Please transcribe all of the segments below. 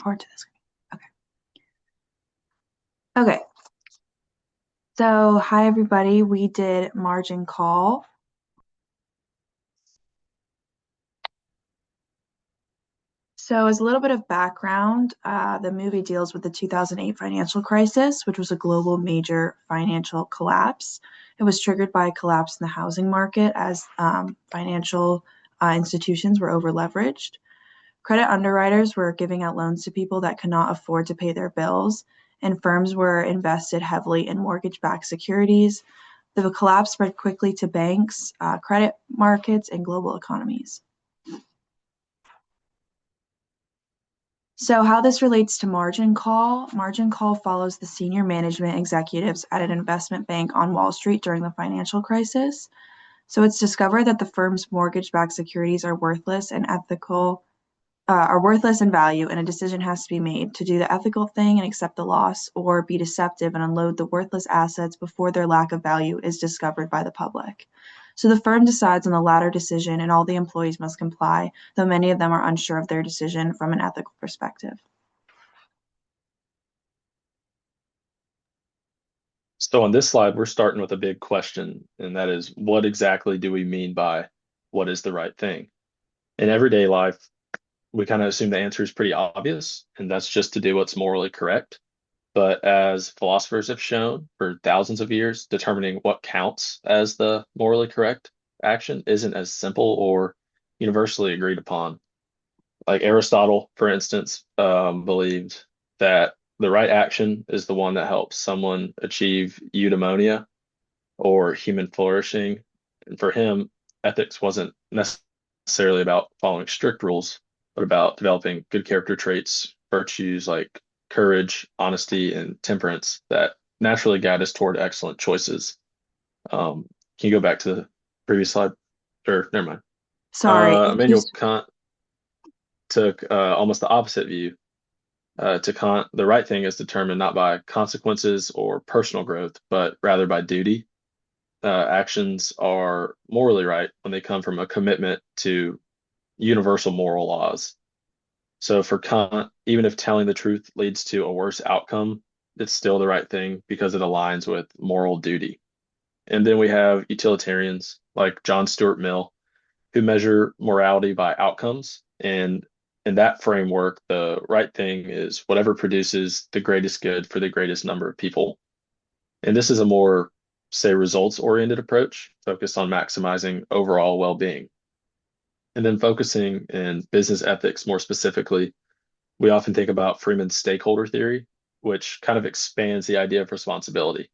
forward to this. Okay. Okay. So, hi everybody. We did margin call. So, as a little bit of background, the movie deals with the 2008 financial crisis, which was a global major financial collapse. It was triggered by a collapse in the housing market as financial institutions were over-leveraged. Credit underwriters were giving out loans to people that could not afford to pay their bills, and firms were invested heavily in mortgage-backed securities. The collapse spread quickly to banks, credit markets, and global economies. So how this relates to margin call follows the senior management executives at an investment bank on Wall Street during the financial crisis. So it's discovered that the firm's mortgage-backed securities are worthless in value, and a decision has to be made to do the ethical thing and accept the loss, or be deceptive and unload the worthless assets before their lack of value is discovered by the public. So the firm decides on the latter decision, and all the employees must comply, though many of them are unsure of their decision from an ethical perspective. So on this slide, we're starting with a big question, and that is, what exactly do we mean by what is the right thing? In everyday life, we kind of assume the answer is pretty obvious, and that's just to do what's morally correct. But as philosophers have shown for thousands of years, determining what counts as the morally correct action isn't as simple or universally agreed upon. Like Aristotle, for instance, believed that the right action is the one that helps someone achieve eudaimonia or human flourishing. And for him, ethics wasn't necessarily about following strict rules, but about developing good character traits, virtues like courage, honesty, and temperance that naturally guide us toward excellent choices. Can you go back to the previous slide? Or never mind. Sorry, it Immanuel just Kant took almost the opposite view. To Kant, the right thing is determined not by consequences or personal growth, but rather by duty. Actions are morally right when they come from a commitment to universal moral laws. So for Kant, even if telling the truth leads to a worse outcome, it's still the right thing because it aligns with moral duty. And then we have utilitarians like John Stuart Mill, who measure morality by outcomes. And in that framework, the right thing is whatever produces the greatest good for the greatest number of people. And this is a more, say, results oriented approach focused on maximizing overall well being. And then focusing in business ethics more specifically, we often think about Freeman's stakeholder theory, which kind of expands the idea of responsibility.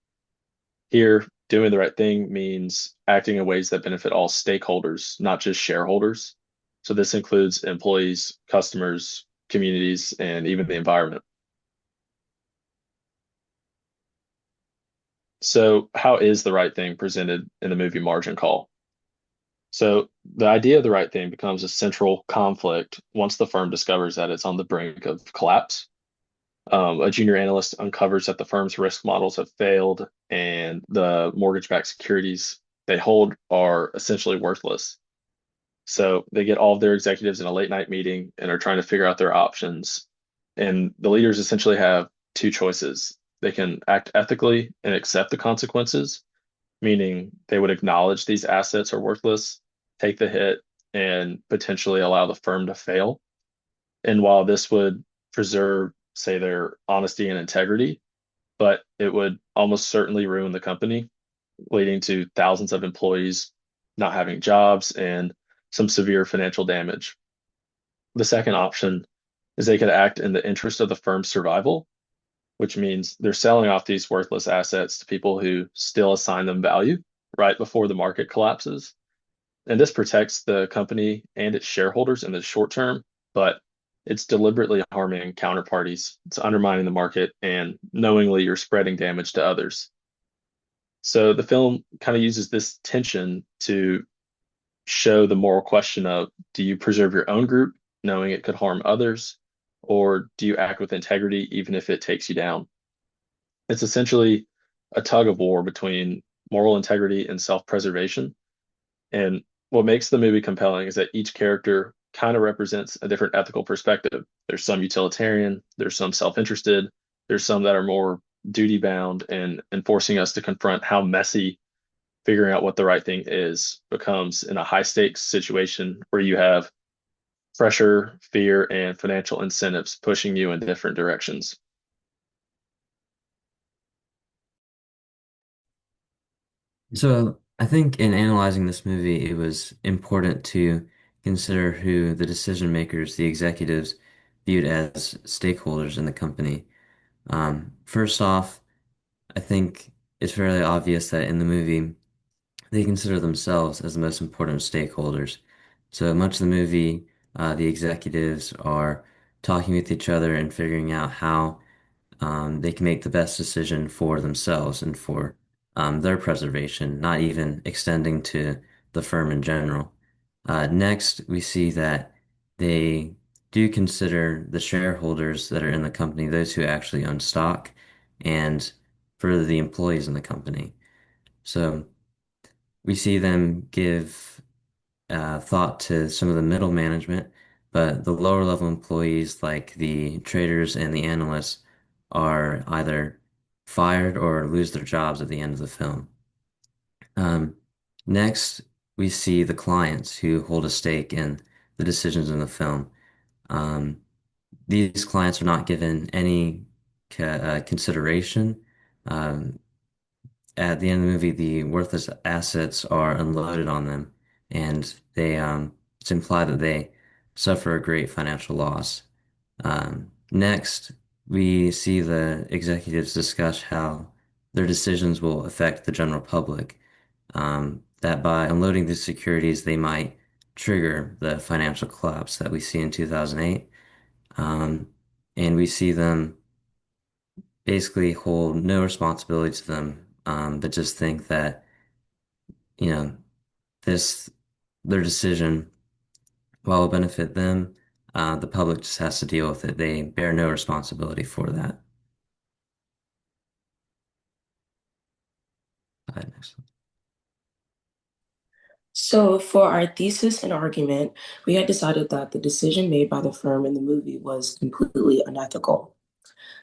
Here, doing the right thing means acting in ways that benefit all stakeholders, not just shareholders. So this includes employees, customers, communities, and even the environment. So, how is the right thing presented in the movie Margin Call? So, the idea of the right thing becomes a central conflict once the firm discovers that it's on the brink of collapse. A junior analyst uncovers that the firm's risk models have failed and the mortgage-backed securities they hold are essentially worthless. So they get all of their executives in a late night meeting and are trying to figure out their options. And the leaders essentially have two choices. They can act ethically and accept the consequences, meaning they would acknowledge these assets are worthless, take the hit, and potentially allow the firm to fail. And while this would preserve, say, their honesty and integrity, but it would almost certainly ruin the company, leading to thousands of employees not having jobs and some severe financial damage. The second option is they could act in the interest of the firm's survival, which means they're selling off these worthless assets to people who still assign them value right before the market collapses. And this protects the company and its shareholders in the short term, but it's deliberately harming counterparties. It's undermining the market and knowingly you're spreading damage to others. So the film kind of uses this tension to show the moral question of, do you preserve your own group knowing it could harm others, or do you act with integrity even if it takes you down? It's essentially a tug of war between moral integrity and self-preservation. And what makes the movie compelling is that each character kind of represents a different ethical perspective. There's some utilitarian, there's some self-interested, there's some that are more duty bound and forcing us to confront how messy figuring out what the right thing is becomes in a high stakes situation where you have pressure, fear, and financial incentives pushing you in different directions. So I think in analyzing this movie, it was important to consider who the decision makers, the executives, viewed as stakeholders in the company. First off, I think it's fairly obvious that in the movie, they consider themselves as the most important stakeholders. So much of the movie, the executives are talking with each other and figuring out how they can make the best decision for themselves and for their preservation, not even extending to the firm in general. Next, we see that they do consider the shareholders that are in the company, those who actually own stock, and further the employees in the company. So we see them give thought to some of the middle management, but the lower level employees, like the traders and the analysts, are either fired or lose their jobs at the end of the film. Um, Next, we see the clients who hold a stake in the decisions in the film. Um, these clients are not given any consideration. Um, at the end of the movie, the worthless assets are unloaded on them, and it's implied that they suffer a great financial loss. Next, we see the executives discuss how their decisions will affect the general public. That by unloading these securities, they might trigger the financial collapse that we see in 2008. Um, and we see them basically hold no responsibility to them, but just think that, you know, this, their decision, while it benefit them, the public just has to deal with it. They bear no responsibility for that. Next. So, for our thesis and argument, we had decided that the decision made by the firm in the movie was completely unethical.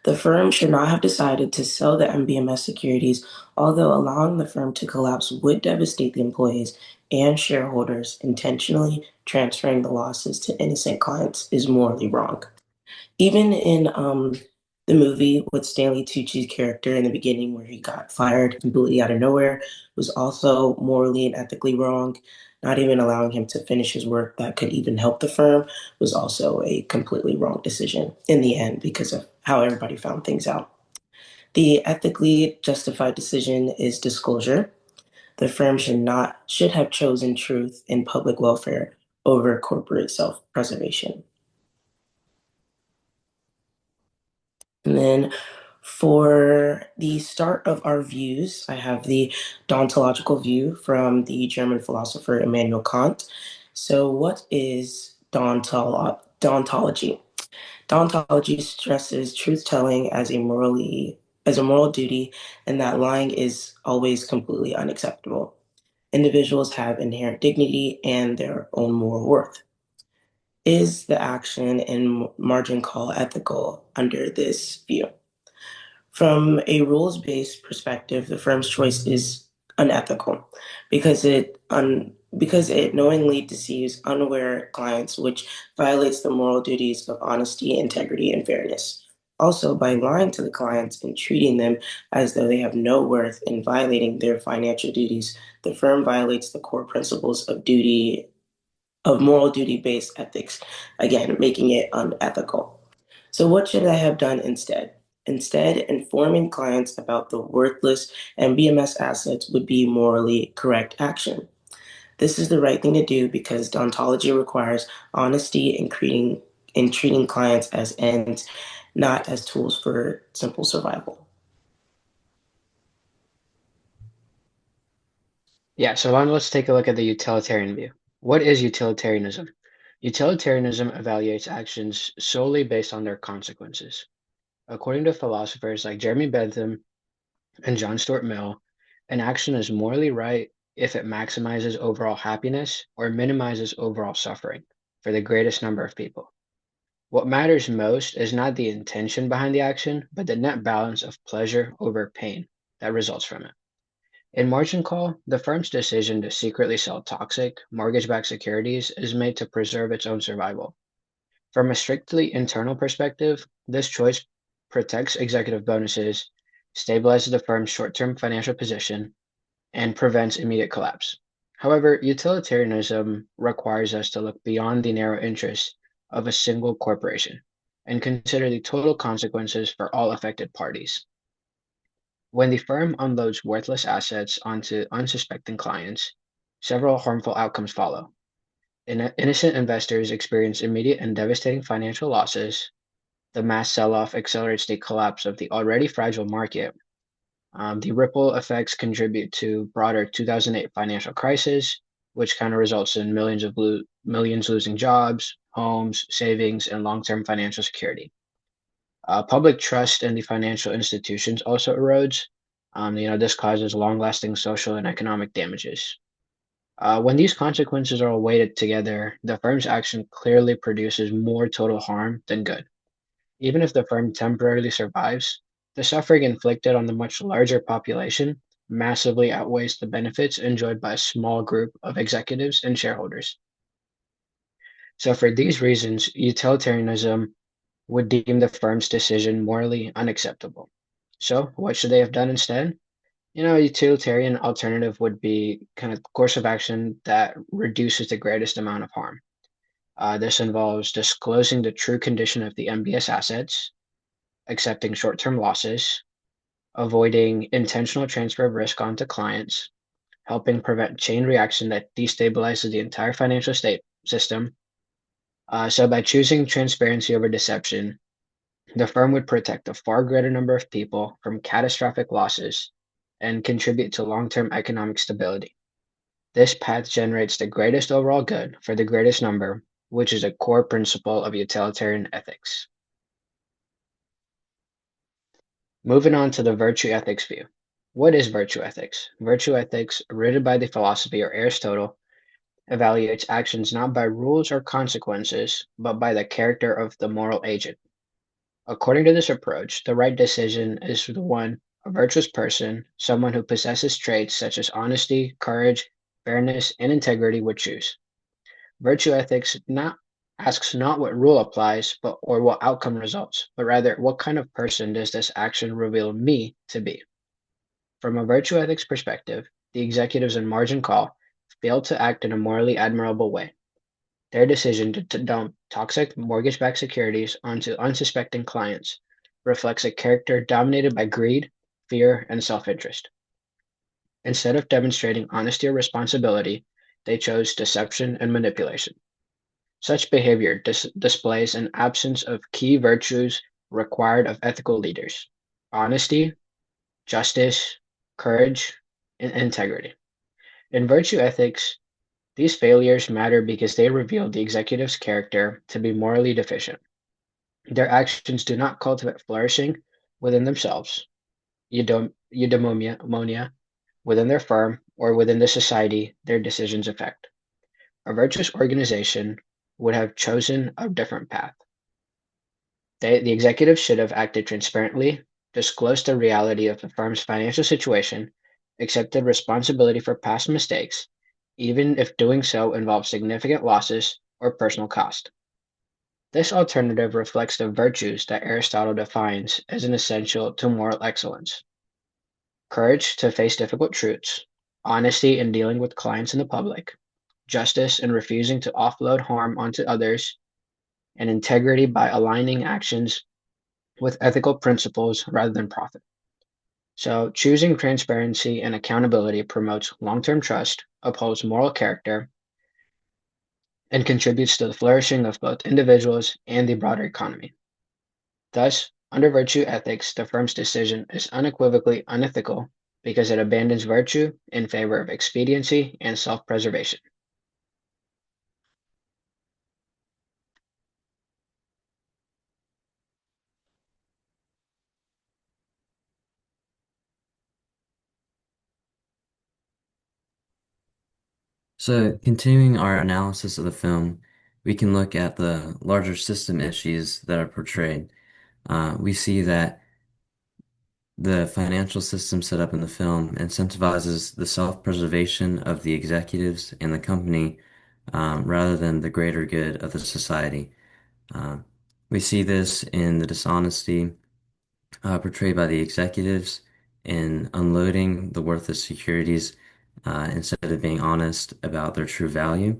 The firm should not have decided to sell the MBMS securities, although allowing the firm to collapse would devastate the employees and shareholders. Intentionally transferring the losses to innocent clients is morally wrong. Even in the movie with Stanley Tucci's character in the beginning, where he got fired completely out of nowhere, was also morally and ethically wrong. Not even allowing him to finish his work that could even help the firm was also a completely wrong decision in the end because of how everybody found things out. The ethically justified decision is disclosure. The firm should have chosen truth and public welfare over corporate self-preservation. And then for the start of our views, I have the deontological view from the German philosopher Immanuel Kant. So, what is deontology? Deontology stresses truth telling as a moral duty, and that lying is always completely unacceptable. Individuals have inherent dignity and their own moral worth. Is the action in margin call ethical under this view? From a rules-based perspective, the firm's choice is unethical because it knowingly deceives unaware clients, which violates the moral duties of honesty, integrity, and fairness. Also, by lying to the clients and treating them as though they have no worth in violating their financial duties, the firm violates the core principles of moral duty-based ethics, again, making it unethical. So, what should I have done instead? Instead, informing clients about the worthless MBMS assets would be morally correct action. This is the right thing to do because deontology requires honesty in treating clients as ends, not as tools for simple survival. Yeah, so now let's take a look at the utilitarian view. What is utilitarianism? Utilitarianism evaluates actions solely based on their consequences. According to philosophers like Jeremy Bentham and John Stuart Mill, an action is morally right if it maximizes overall happiness or minimizes overall suffering. for the greatest number of people. What matters most is not the intention behind the action, but the net balance of pleasure over pain that results from it. In margin call, the firm's decision to secretly sell toxic, mortgage-backed securities is made to preserve its own survival. From a strictly internal perspective, this choice protects executive bonuses, stabilizes the firm's short-term financial position, and prevents immediate collapse. However, utilitarianism requires us to look beyond the narrow interests of a single corporation and consider the total consequences for all affected parties. When the firm unloads worthless assets onto unsuspecting clients, several harmful outcomes follow. Innocent investors experience immediate and devastating financial losses. The mass sell off accelerates the collapse of the already fragile market. The ripple effects contribute to broader 2008 financial crisis, which kind of results in millions losing jobs, homes, savings, and long-term financial security. Public trust in the financial institutions also erodes. This causes long-lasting social and economic damages. When these consequences are all weighted together, the firm's action clearly produces more total harm than good. Even if the firm temporarily survives, the suffering inflicted on the much larger population massively outweighs the benefits enjoyed by a small group of executives and shareholders. So, for these reasons, utilitarianism would deem the firm's decision morally unacceptable. So, what should they have done instead? A utilitarian alternative would be kind of course of action that reduces the greatest amount of harm. This involves disclosing the true condition of the MBS assets, accepting short-term losses, avoiding intentional transfer of risk onto clients, helping prevent chain reaction that destabilizes the entire financial state system. So by choosing transparency over deception, the firm would protect a far greater number of people from catastrophic losses and contribute to long-term economic stability. This path generates the greatest overall good for the greatest number, which is a core principle of utilitarian ethics. Moving on to the virtue ethics view. What is virtue ethics? Virtue ethics, rooted by the philosophy of Aristotle, evaluates actions not by rules or consequences, but by the character of the moral agent. According to this approach, the right decision is the one a virtuous person, someone who possesses traits such as honesty, courage, fairness, and integrity would choose. Virtue ethics not asks not what rule applies, but or what outcome results, but rather what kind of person does this action reveal me to be? From a virtue ethics perspective, the executives in margin call failed to act in a morally admirable way. Their decision to dump toxic mortgage-backed securities onto unsuspecting clients reflects a character dominated by greed, fear, and self-interest. Instead of demonstrating honesty or responsibility, they chose deception and manipulation. Such behavior displays an absence of key virtues required of ethical leaders: honesty, justice, courage, and integrity. In virtue ethics, these failures matter because they reveal the executive's character to be morally deficient. Their actions do not cultivate flourishing within themselves, eudaimonia within their firm, or within the society their decisions affect. A virtuous organization would have chosen a different path. The executives should have acted transparently, disclosed the reality of the firm's financial situation, accepted responsibility for past mistakes, even if doing so involves significant losses or personal cost. This alternative reflects the virtues that Aristotle defines as an essential to moral excellence: courage to face difficult truths, honesty in dealing with clients and the public, justice in refusing to offload harm onto others, and integrity by aligning actions with ethical principles rather than profit. So, choosing transparency and accountability promotes long term trust, upholds moral character, and contributes to the flourishing of both individuals and the broader economy. Thus, under virtue ethics, the firm's decision is unequivocally unethical because it abandons virtue in favor of expediency and self preservation. So, continuing our analysis of the film, we can look at the larger system issues that are portrayed. We see that the financial system set up in the film incentivizes the self-preservation of the executives and the company rather than the greater good of the society. Uh, we see this in the dishonesty portrayed by the executives in unloading the worthless securities instead of being honest about their true value.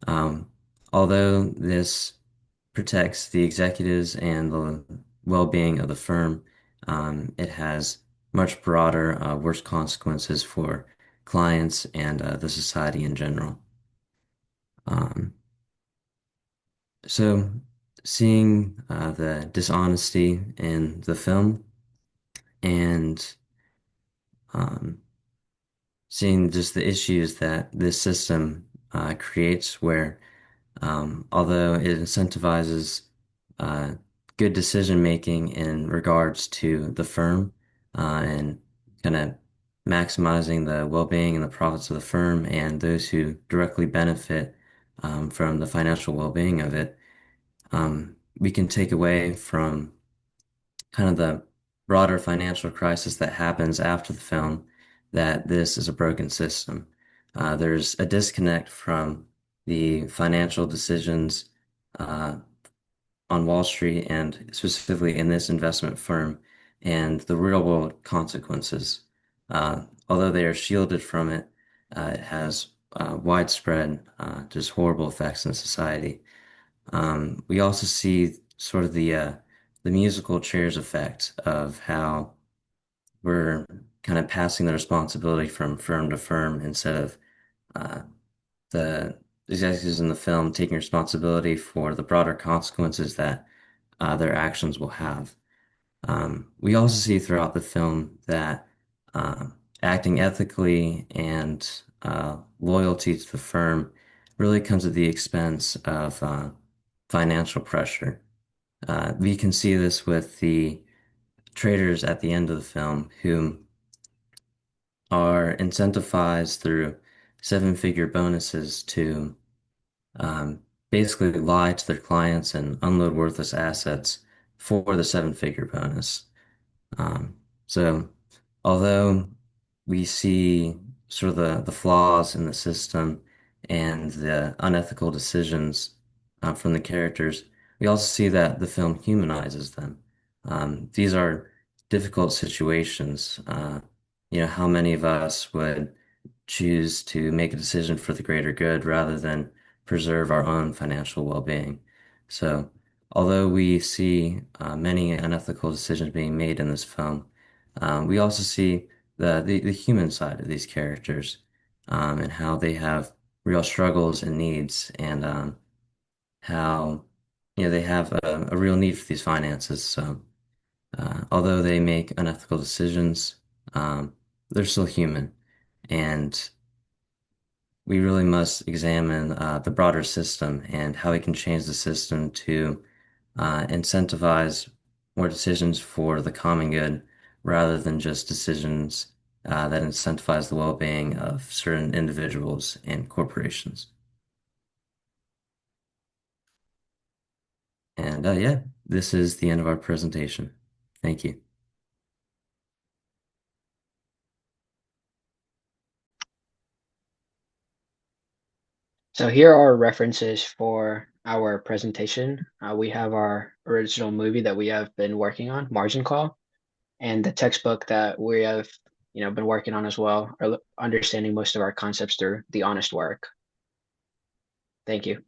Um, Although this protects the executives and the well-being of the firm, it has much broader, worse consequences for clients and the society in general. Um, so, seeing the dishonesty in the film and um, seeing just the issues that this system creates, where although it incentivizes uh, good decision making in regards to the firm and kind of maximizing the well-being and the profits of the firm and those who directly benefit from the financial well-being of it, we can take away from kind of the broader financial crisis that happens after the film that this is a broken system. There's a disconnect from the financial decisions uh, on Wall Street and specifically in this investment firm and the real world consequences. Although they are shielded from it, it has widespread, just horrible effects in society. We also see sort of the musical chairs effect of how we're kind of passing the responsibility from firm to firm instead of uh, the executives in the film taking responsibility for the broader consequences that their actions will have. We also see throughout the film that uh, acting ethically and loyalty to the firm really comes at the expense of financial pressure. We can see this with the traders at the end of the film who are incentivized through seven-figure bonuses to um, basically lie to their clients and unload worthless assets for the seven-figure bonus. Um, so, although we see sort of the flaws in the system and the unethical decisions from the characters, we also see that the film humanizes them. These are difficult situations. How many of us would choose to make a decision for the greater good rather than preserve our own financial well-being? So, although we see many unethical decisions being made in this film, we also see the human side of these characters and how they have real struggles and needs, and how they have a real need for these finances. So, although they make unethical decisions, they're still human, and we really must examine the broader system and how we can change the system to incentivize more decisions for the common good rather than just decisions that incentivize the well-being of certain individuals and corporations. And yeah, this is the end of our presentation. Thank you. So here are references for our presentation. We have our original movie that we have been working on, Margin Call, and the textbook that we have, been working on as well, or understanding most of our concepts through the honest work. Thank you.